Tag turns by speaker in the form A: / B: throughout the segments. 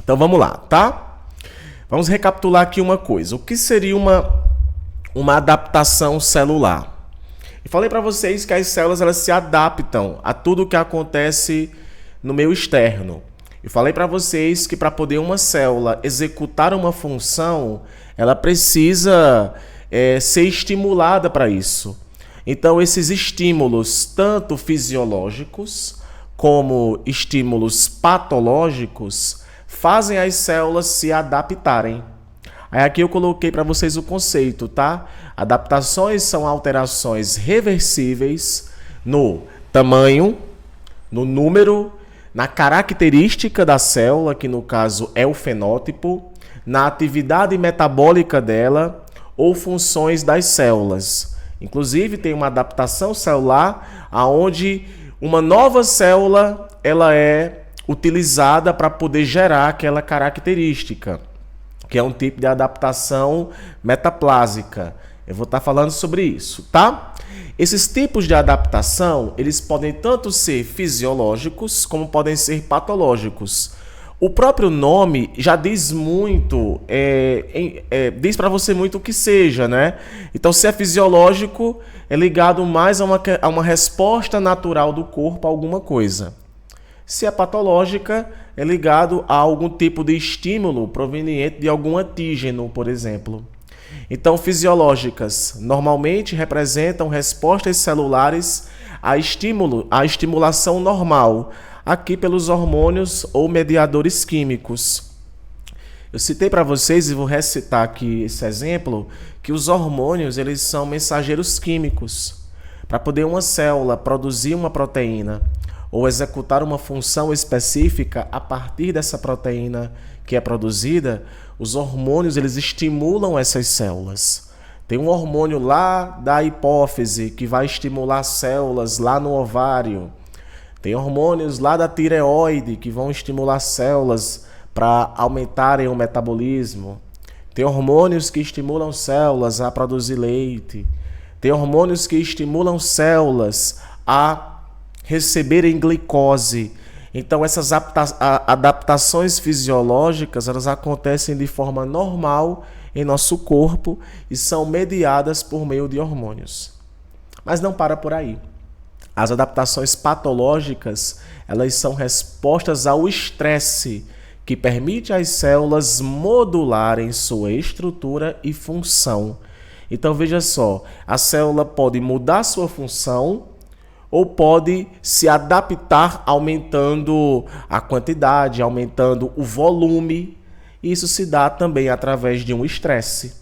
A: Então vamos lá, tá? Vamos recapitular aqui uma coisa. O que seria uma adaptação celular? Eu falei para vocês que as células elas se adaptam a tudo que acontece no meio externo. Eu falei para vocês que para poder uma célula executar uma função, ela precisa ser estimulada para isso. Então, esses estímulos, tanto fisiológicos como estímulos patológicos, fazem as células se adaptarem. Aí aqui eu coloquei para vocês o conceito, tá? Adaptações são alterações reversíveis no tamanho, no número, na característica da célula, que no caso é o fenótipo, na atividade metabólica dela ou funções das células. Inclusive tem uma adaptação celular onde uma nova célula ela é utilizada para poder gerar aquela característica, que é um tipo de adaptação metaplásica. Eu vou estar falando sobre isso, tá? Esses tipos de adaptação, eles podem tanto ser fisiológicos, como podem ser patológicos. O próprio nome já diz muito, diz para você muito o que seja, né? Então, se é fisiológico, é ligado mais a uma resposta natural do corpo a alguma coisa. Se é patológica, é ligado a algum tipo de estímulo proveniente de algum antígeno, por exemplo. Então, fisiológicas normalmente representam respostas celulares a estimulação normal, aqui pelos hormônios ou mediadores químicos. Eu citei para vocês, e vou recitar aqui esse exemplo, que os hormônios eles são mensageiros químicos. Para poder uma célula produzir uma proteína ou executar uma função específica a partir dessa proteína que é produzida, os hormônios eles estimulam essas células. Tem um hormônio lá da hipófise que vai estimular células lá no ovário. Tem hormônios lá da tireoide que vão estimular células para aumentarem o metabolismo. Tem hormônios que estimulam células a produzir leite. Tem hormônios que estimulam células a receberem glicose. Então, essas adaptações fisiológicas elas acontecem de forma normal em nosso corpo e são mediadas por meio de hormônios. Mas não para por aí. As adaptações patológicas elas são respostas ao estresse que permite às células modularem sua estrutura e função. Então, veja só, a célula pode mudar sua função ou pode se adaptar aumentando a quantidade, aumentando o volume. Isso se dá também através de um estresse,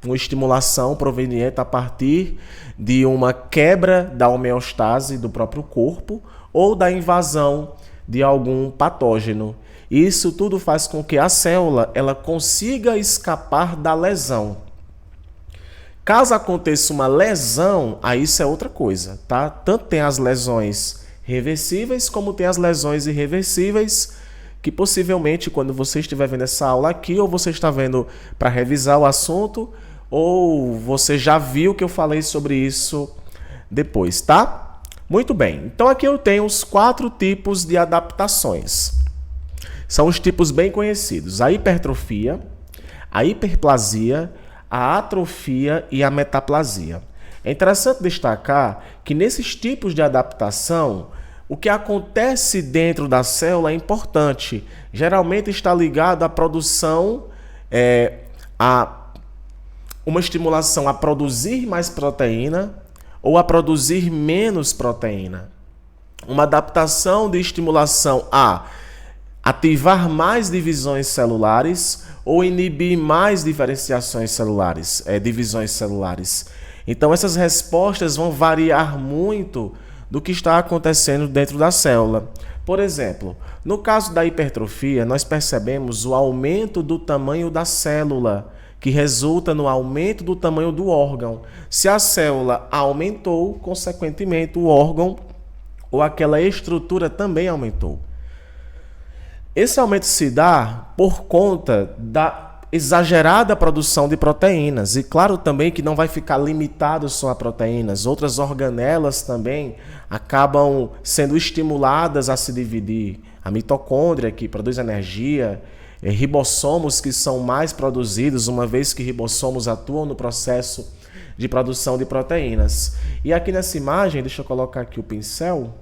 A: uma estimulação proveniente a partir de uma quebra da homeostase do próprio corpo ou da invasão de algum patógeno. Isso tudo faz com que a célula ela consiga escapar da lesão. Caso aconteça uma lesão, aí isso é outra coisa, tá? Tanto tem as lesões reversíveis, como tem as lesões irreversíveis, que possivelmente quando você estiver vendo essa aula aqui, ou você está vendo para revisar o assunto, ou você já viu que eu falei sobre isso depois, tá? Muito bem, então aqui eu tenho os 4 tipos de adaptações. São os tipos bem conhecidos: a hipertrofia, a hiperplasia, a atrofia e a metaplasia. É interessante destacar que nesses tipos de adaptação, o que acontece dentro da célula é importante. Geralmente está ligado à produção, a uma estimulação a produzir mais proteína ou a produzir menos proteína. Uma adaptação de estimulação a ativar mais divisões celulares ou inibir mais diferenciações celulares, divisões celulares. Então, essas respostas vão variar muito do que está acontecendo dentro da célula. Por exemplo, no caso da hipertrofia, nós percebemos o aumento do tamanho da célula, que resulta no aumento do tamanho do órgão. Se a célula aumentou, consequentemente, o órgão ou aquela estrutura também aumentou. Esse aumento se dá por conta da exagerada produção de proteínas. E claro também que não vai ficar limitado só a proteínas. Outras organelas também acabam sendo estimuladas a se dividir. A mitocôndria, que produz energia, ribossomos que são mais produzidos, uma vez que ribossomos atuam no processo de produção de proteínas. E aqui nessa imagem, deixa eu colocar aqui o pincel.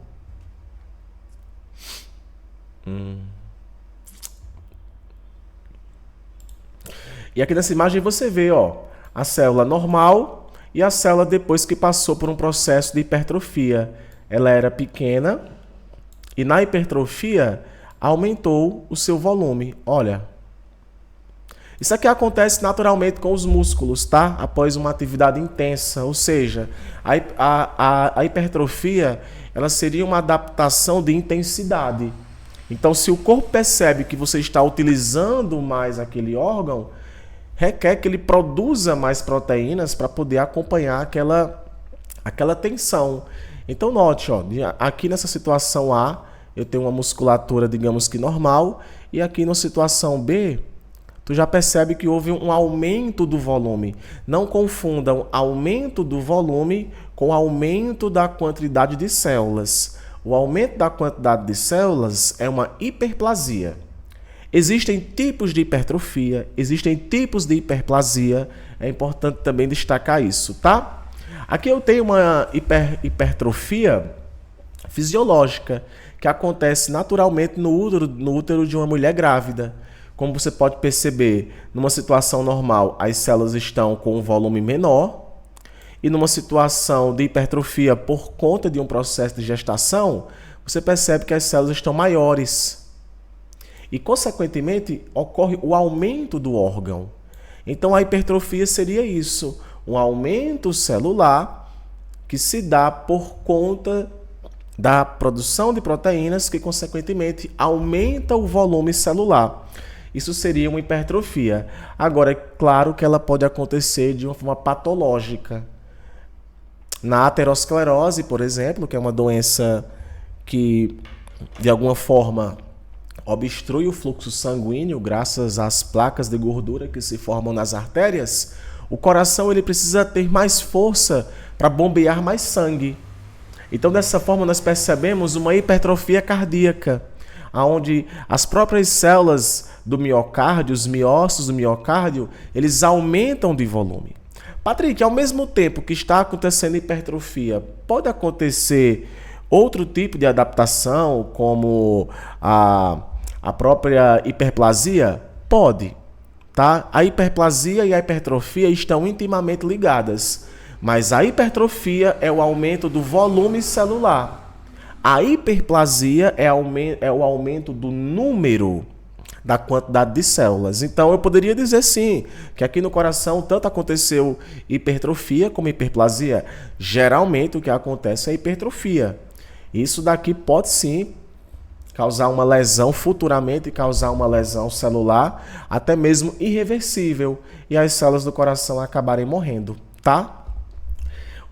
A: E aqui nessa imagem você vê, ó, a célula normal e a célula depois que passou por um processo de hipertrofia. Ela era pequena e na hipertrofia aumentou o seu volume. Olha, isso aqui acontece naturalmente com os músculos, tá? Após uma atividade intensa, ou seja, a hipertrofia ela seria uma adaptação de intensidade. Então, se o corpo percebe que você está utilizando mais aquele órgão, requer que ele produza mais proteínas para poder acompanhar aquela tensão. Então, note, ó, aqui nessa situação A, eu tenho uma musculatura, digamos que normal, e aqui na situação B, tu já percebe que houve um aumento do volume. Não confundam aumento do volume com aumento da quantidade de células. O aumento da quantidade de células é uma hiperplasia. Existem tipos de hipertrofia, existem tipos de hiperplasia, é importante também destacar isso, tá? Aqui eu tenho uma hipertrofia fisiológica, que acontece naturalmente no útero de uma mulher grávida. Como você pode perceber, numa situação normal, as células estão com um volume menor, e numa situação de hipertrofia por conta de um processo de gestação, você percebe que as células estão maiores. E, consequentemente, ocorre o aumento do órgão. Então, a hipertrofia seria isso, um aumento celular que se dá por conta da produção de proteínas que, consequentemente, aumenta o volume celular. Isso seria uma hipertrofia. Agora, é claro que ela pode acontecer de uma forma patológica. Na aterosclerose, por exemplo, que é uma doença que, de alguma forma, obstrui o fluxo sanguíneo graças às placas de gordura que se formam nas artérias, o coração ele precisa ter mais força para bombear mais sangue. Então, dessa forma, nós percebemos uma hipertrofia cardíaca, onde as próprias células do miocárdio, os miócitos do miocárdio, eles aumentam de volume. Patrick, ao mesmo tempo que está acontecendo hipertrofia, pode acontecer outro tipo de adaptação, como a própria hiperplasia? Pode, tá? A hiperplasia e a hipertrofia estão intimamente ligadas, mas a hipertrofia é o aumento do volume celular. A hiperplasia é o aumento do número da quantidade de células. Então, eu poderia dizer sim, que aqui no coração tanto aconteceu hipertrofia como hiperplasia. Geralmente, o que acontece é hipertrofia. Isso daqui pode sim causar uma lesão, futuramente causar uma lesão celular, até mesmo irreversível, e as células do coração acabarem morrendo, tá?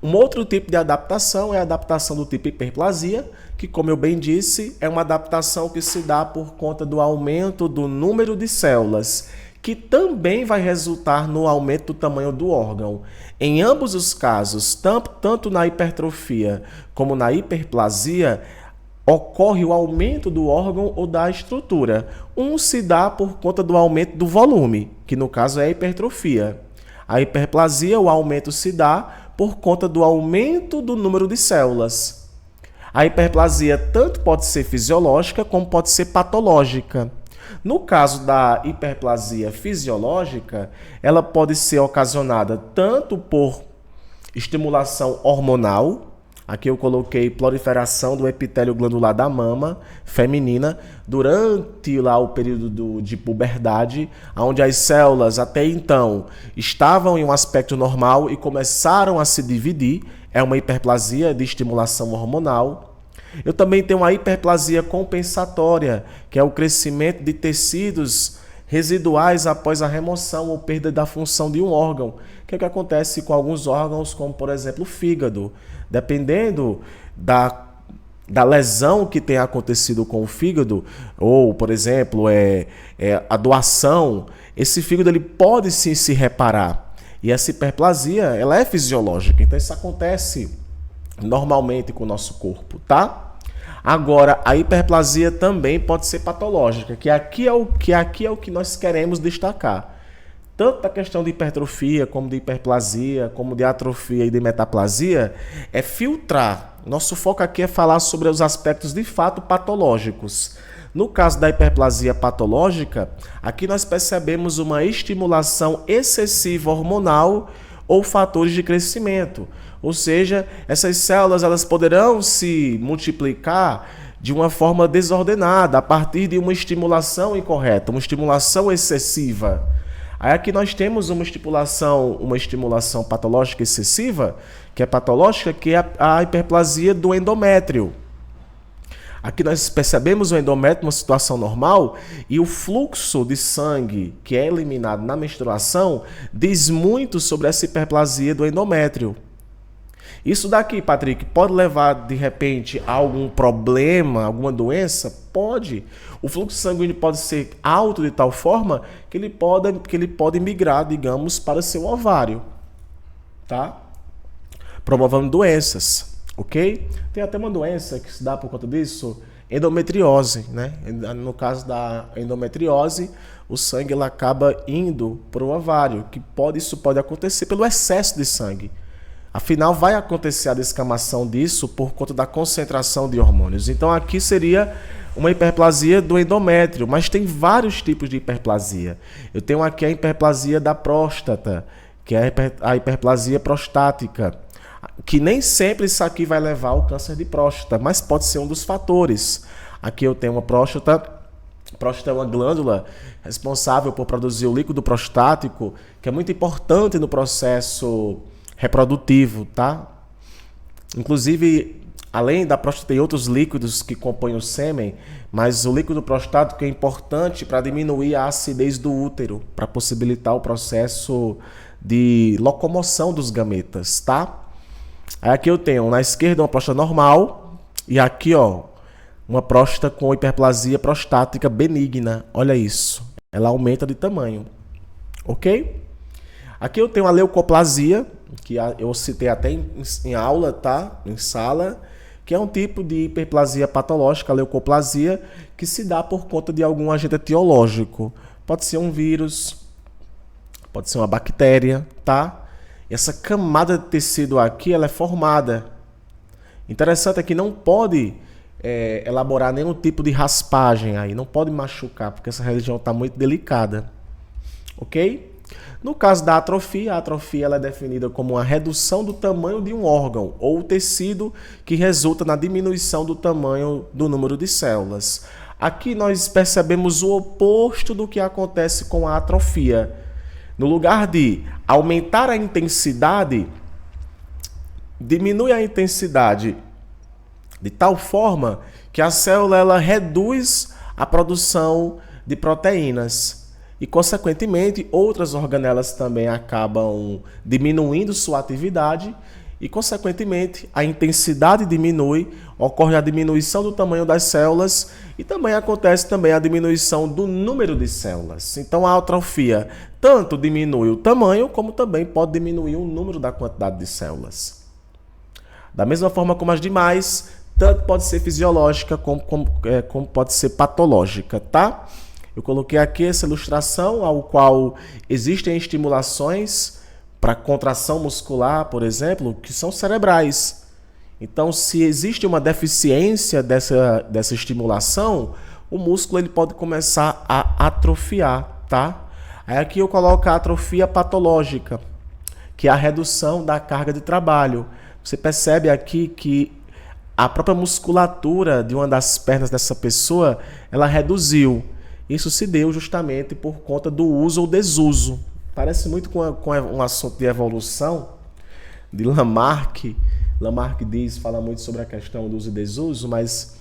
A: Um outro tipo de adaptação é a adaptação do tipo hiperplasia, que, como eu bem disse, é uma adaptação que se dá por conta do aumento do número de células, que também vai resultar no aumento do tamanho do órgão. Em ambos os casos, tanto na hipertrofia como na hiperplasia, ocorre o aumento do órgão ou da estrutura. Um se dá por conta do aumento do volume, que no caso é a hipertrofia. A hiperplasia, o aumento se dá por conta do aumento do número de células. A hiperplasia tanto pode ser fisiológica como pode ser patológica. No caso da hiperplasia fisiológica, ela pode ser ocasionada tanto por estimulação hormonal. Aqui eu coloquei proliferação do epitélio glandular da mama feminina durante lá o período de puberdade, onde as células até então estavam em um aspecto normal e começaram a se dividir. É uma hiperplasia de estimulação hormonal. Eu também tenho uma hiperplasia compensatória, que é o crescimento de tecidos residuais após a remoção ou perda da função de um órgão, que é o que acontece com alguns órgãos, como por exemplo o fígado. Dependendo da lesão que tenha acontecido com o fígado, ou por exemplo a doação, esse fígado ele pode sim se reparar. E essa hiperplasia ela é fisiológica, então isso acontece normalmente com o nosso corpo, tá? Agora, a hiperplasia também pode ser patológica, que aqui é o que nós queremos destacar. Tanto da questão de hipertrofia, como de hiperplasia, como de atrofia e de metaplasia, é filtrar. Nosso foco aqui é falar sobre os aspectos de fato patológicos. No caso da hiperplasia patológica, aqui nós percebemos uma estimulação excessiva hormonal ou fatores de crescimento. Ou seja, essas células elas poderão se multiplicar de uma forma desordenada, a partir de uma estimulação incorreta, uma estimulação excessiva. Aí aqui nós temos uma estimulação patológica excessiva, que é patológica, que é a hiperplasia do endométrio. Aqui nós percebemos o endométrio numa situação normal e o fluxo de sangue que é eliminado na menstruação diz muito sobre essa hiperplasia do endométrio. Isso daqui, Patrick, pode levar de repente a algum problema, alguma doença? Pode. O fluxo sanguíneo pode ser alto de tal forma que ele pode migrar, digamos, para seu ovário, tá? Promovendo doenças, ok? Tem até uma doença que se dá por conta disso, endometriose, né? No caso da endometriose, o sangue ela acaba indo para o ovário, isso pode acontecer pelo excesso de sangue. Afinal, vai acontecer a descamação disso por conta da concentração de hormônios. Então, aqui seria uma hiperplasia do endométrio, mas tem vários tipos de hiperplasia. Eu tenho aqui a hiperplasia da próstata, que é a hiperplasia prostática, que nem sempre isso aqui vai levar ao câncer de próstata, mas pode ser um dos fatores. Aqui eu tenho uma próstata. A próstata é uma glândula responsável por produzir o líquido prostático, que é muito importante no processo reprodutivo, tá? Inclusive, além da próstata, tem outros líquidos que compõem o sêmen, mas o líquido prostático é importante para diminuir a acidez do útero, para possibilitar o processo de locomoção dos gametas, tá? Aí aqui eu tenho na esquerda uma próstata normal e aqui, ó, uma próstata com hiperplasia prostática benigna. Olha isso, ela aumenta de tamanho, ok? Aqui eu tenho a leucoplasia, que eu citei até em aula, tá? Em sala, que é um tipo de hiperplasia patológica, a leucoplasia, que se dá por conta de algum agente etiológico. Pode ser um vírus, pode ser uma bactéria, tá? E essa camada de tecido aqui, ela é formada. Interessante é que não pode elaborar nenhum tipo de raspagem aí, não pode machucar, porque essa região está muito delicada, ok? No caso da atrofia, a atrofia ela é definida como uma redução do tamanho de um órgão ou tecido que resulta na diminuição do tamanho do número de células. Aqui nós percebemos o oposto do que acontece com a atrofia. No lugar de aumentar a intensidade, diminui a intensidade de tal forma que a célula ela reduz a produção de proteínas. E, consequentemente, outras organelas também acabam diminuindo sua atividade e, consequentemente, a intensidade diminui, ocorre a diminuição do tamanho das células e também acontece também a diminuição do número de células. Então, a atrofia tanto diminui o tamanho, como também pode diminuir o número da quantidade de células. Da mesma forma como as demais, tanto pode ser fisiológica como pode ser patológica, tá? Eu coloquei aqui essa ilustração ao qual existem estimulações para contração muscular, por exemplo, que são cerebrais. Então, se existe uma deficiência dessa estimulação, o músculo ele pode começar a atrofiar, tá? Aí aqui eu coloco a atrofia patológica, que é a redução da carga de trabalho. Você percebe aqui que a própria musculatura de uma das pernas dessa pessoa, ela reduziu. Isso se deu justamente por conta do uso ou desuso. Parece muito com um assunto de evolução, de Lamarck. Lamarck fala muito sobre a questão do uso e desuso, mas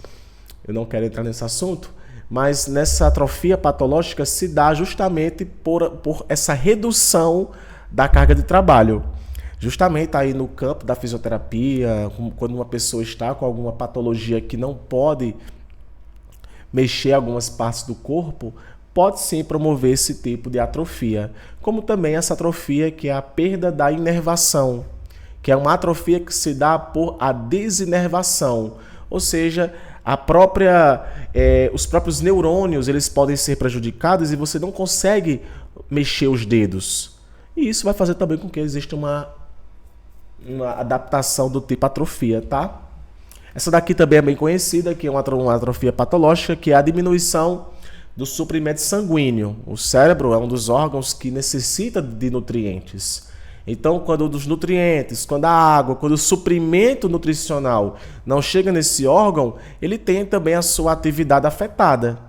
A: eu não quero entrar nesse assunto. Mas nessa atrofia patológica se dá justamente por essa redução da carga de trabalho. Justamente aí no campo da fisioterapia, quando uma pessoa está com alguma patologia que não pode mexer algumas partes do corpo, pode sim promover esse tipo de atrofia. Como também essa atrofia que é a perda da inervação, que é uma atrofia que se dá por a desinervação, ou seja, os próprios neurônios eles podem ser prejudicados e você não consegue mexer os dedos. E isso vai fazer também com que exista uma adaptação do tipo atrofia, tá? Essa daqui também é bem conhecida, que é uma atrofia patológica, que é a diminuição do suprimento sanguíneo. O cérebro é um dos órgãos que necessita de nutrientes. Então, quando os nutrientes, quando a água, quando o suprimento nutricional não chega nesse órgão, ele tem também a sua atividade afetada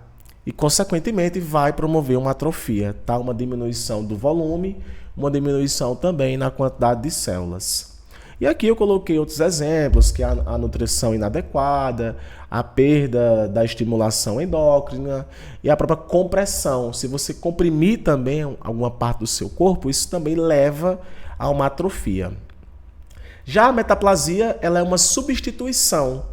A: e, consequentemente, vai promover uma atrofia, tá? Uma diminuição do volume, uma diminuição também na quantidade de células. E aqui eu coloquei outros exemplos, que é a nutrição inadequada, a perda da estimulação endócrina e a própria compressão. Se você comprimir também alguma parte do seu corpo, isso também leva a uma atrofia. Já a metaplasia, ela é uma substituição.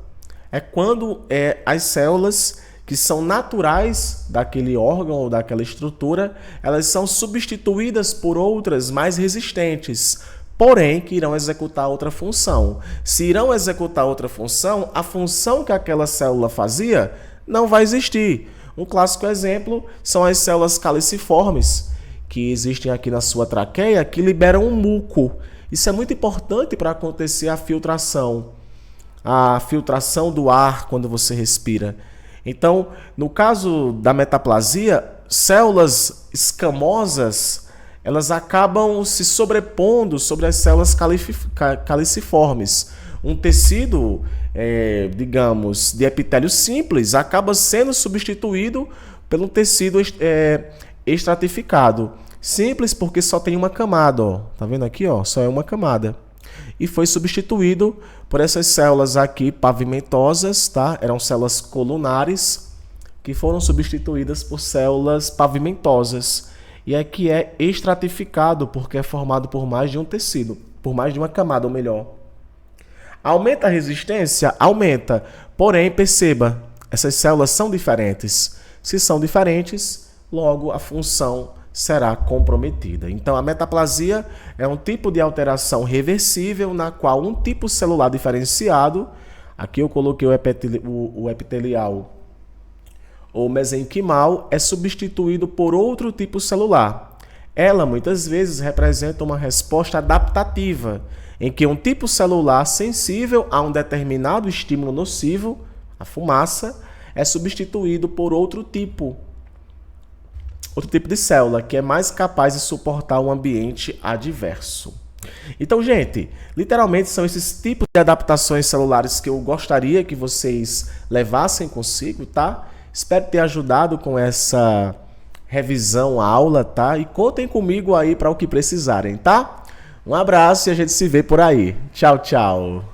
A: É quando as células que são naturais daquele órgão ou daquela estrutura, elas são substituídas por outras mais resistentes, porém que irão executar outra função. Se irão executar outra função, a função que aquela célula fazia não vai existir. Um clássico exemplo são as células caliciformes, que existem aqui na sua traqueia, que liberam um muco. Isso é muito importante para acontecer a filtração do ar quando você respira. Então, no caso da metaplasia, células escamosas, elas acabam se sobrepondo sobre as células caliciformes. Um tecido, digamos, de epitélio simples acaba sendo substituído pelo tecido estratificado. Simples porque só tem uma camada, ó. Tá vendo aqui, ó? Só é uma camada. E foi substituído por essas células aqui pavimentosas, tá? Eram células colunares que foram substituídas por células pavimentosas. E aqui é estratificado porque é formado por mais de um tecido, por mais de uma camada, ou melhor. Aumenta a resistência? Aumenta. Porém, perceba, essas células são diferentes. Se são diferentes, logo a função será comprometida. Então, a metaplasia é um tipo de alteração reversível na qual um tipo celular diferenciado, aqui eu coloquei o epitelial ou mesenquimal, é substituído por outro tipo celular. Ela, muitas vezes, representa uma resposta adaptativa, em que um tipo celular sensível a um determinado estímulo nocivo, a fumaça, é substituído por outro tipo de célula, que é mais capaz de suportar um ambiente adverso. Então, gente, literalmente são esses tipos de adaptações celulares que eu gostaria que vocês levassem consigo, tá? Espero ter ajudado com essa revisão aula, tá? E contem comigo aí para o que precisarem, tá? Um abraço e a gente se vê por aí. Tchau, tchau.